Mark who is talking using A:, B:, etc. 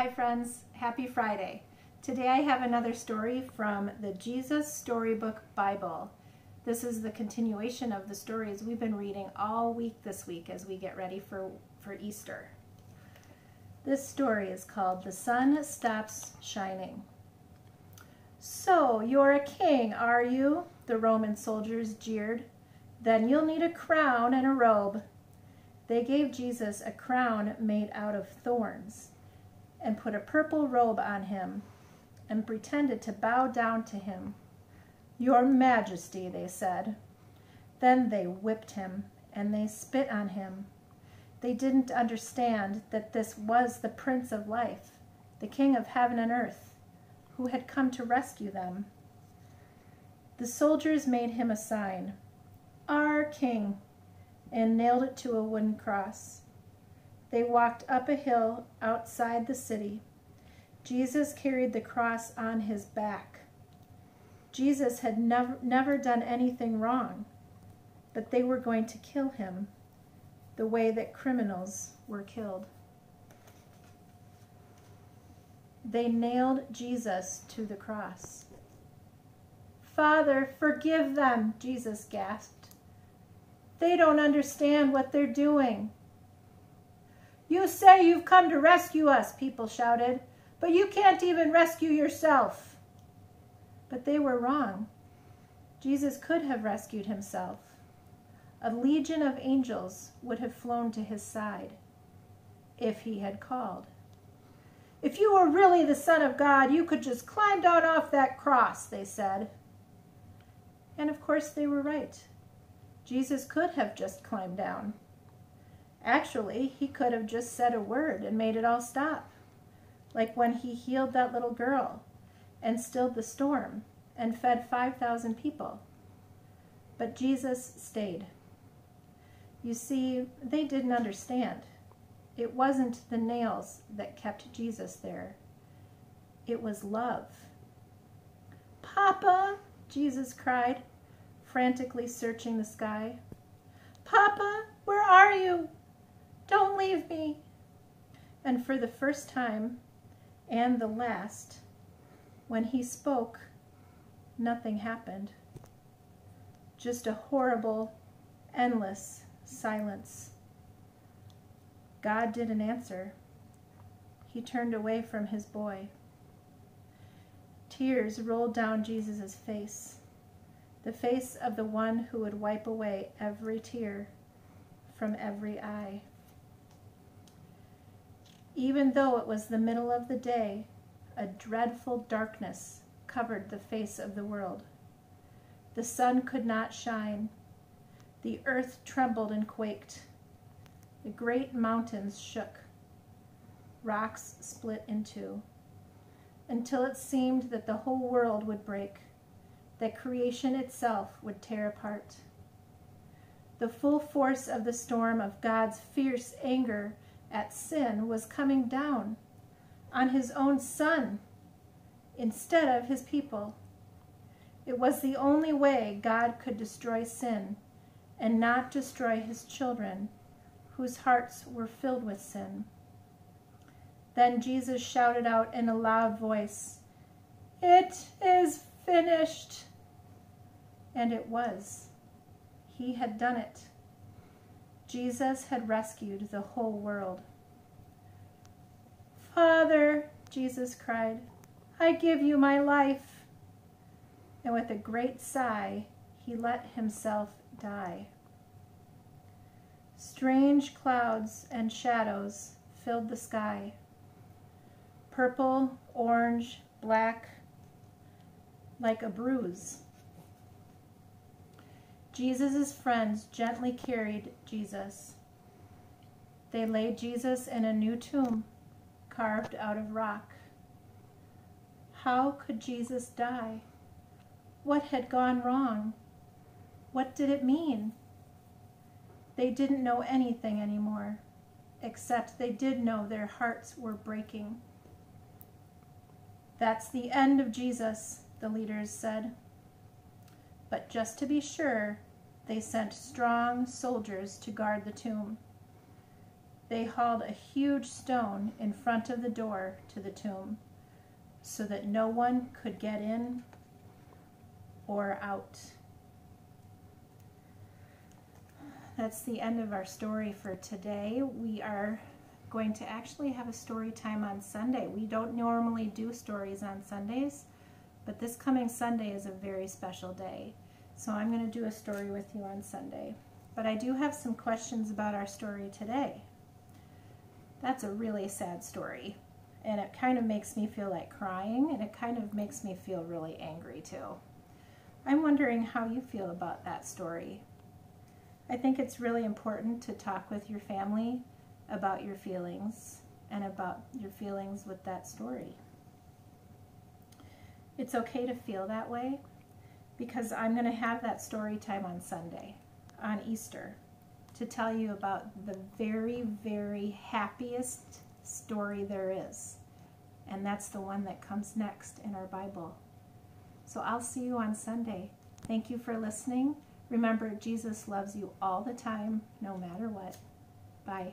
A: Hi friends, happy Friday. Today I have another story from the Jesus Storybook Bible. This is the continuation of the stories we've been reading all week this week as we get ready for Easter. This story is called The Sun Stops Shining. "So, you're a king, are you?" the Roman soldiers jeered. "Then you'll need a crown and a robe." They gave Jesus a crown made out of thorns and put a purple robe on him and pretended to bow down to him. "Your Majesty," they said. Then they whipped him and they spit on him. They didn't understand that this was the Prince of Life, the King of heaven and earth, who had come to rescue them. The soldiers made him a sign, "Our King," and nailed it to a wooden cross. They walked up a hill outside the city. Jesus carried the cross on his back. Jesus had never done anything wrong, but they were going to kill him the way that criminals were killed. They nailed Jesus to the cross. "Father, forgive them," Jesus gasped. "They don't understand what they're doing." "You say you've come to rescue us," people shouted, "but you can't even rescue yourself." But they were wrong. Jesus could have rescued himself. A legion of angels would have flown to his side if he had called. "If you were really the Son of God, you could just climb down off that cross," they said. And of course they were right. Jesus could have just climbed down. Actually, he could have just said a word and made it all stop, like when he healed that little girl and stilled the storm and fed 5,000 people. But Jesus stayed. You see, they didn't understand. It wasn't the nails that kept Jesus there. It was love. "Papa," Jesus cried, frantically searching the sky. "Papa, where are you? Don't leave me." And for the first time, and the last, when he spoke, nothing happened. Just a horrible, endless silence. God didn't answer. He turned away from his boy. Tears rolled down Jesus' face, the face of the one who would wipe away every tear from every eye. Even though it was the middle of the day, a dreadful darkness covered the face of the world. The sun could not shine. The earth trembled and quaked. The great mountains shook. Rocks split in two, until it seemed that the whole world would break, that creation itself would tear apart. The full force of the storm of God's fierce anger at sin was coming down on his own Son instead of his people. It was the only way God could destroy sin and not destroy his children whose hearts were filled with sin. Then Jesus shouted out in a loud voice, "It is finished." And it was. He had done it. Jesus had rescued the whole world. "Father," Jesus cried, "I give you my life." And with a great sigh, he let himself die. Strange clouds and shadows filled the sky. Purple, orange, black, like a bruise. Jesus' friends gently carried Jesus. They laid Jesus in a new tomb, carved out of rock. How could Jesus die? What had gone wrong? What did it mean? They didn't know anything anymore, except they did know their hearts were breaking. "That's the end of Jesus," the leaders said. But just to be sure, they sent strong soldiers to guard the tomb. they hauled a huge stone in front of the door to the tomb so that no one could get in or out. That's the end of our story for today. We are going to actually have a story time on Sunday. We don't normally do stories on Sundays, but this coming Sunday is a very special day. So I'm going to do a story with you on Sunday. But I do have some questions about our story today. That's a really sad story, and it kind of makes me feel like crying, and it kind of makes me feel really angry too. I'm wondering how you feel about that story. I think it's really important to talk with your family about your feelings and about your feelings with that story. It's okay to feel that way, because I'm going to have that story time on Sunday, on Easter, to tell you about the very, very happiest story there is. And that's the one that comes next in our Bible. So I'll see you on Sunday. Thank you for listening. Remember, Jesus loves you all the time, no matter what. Bye.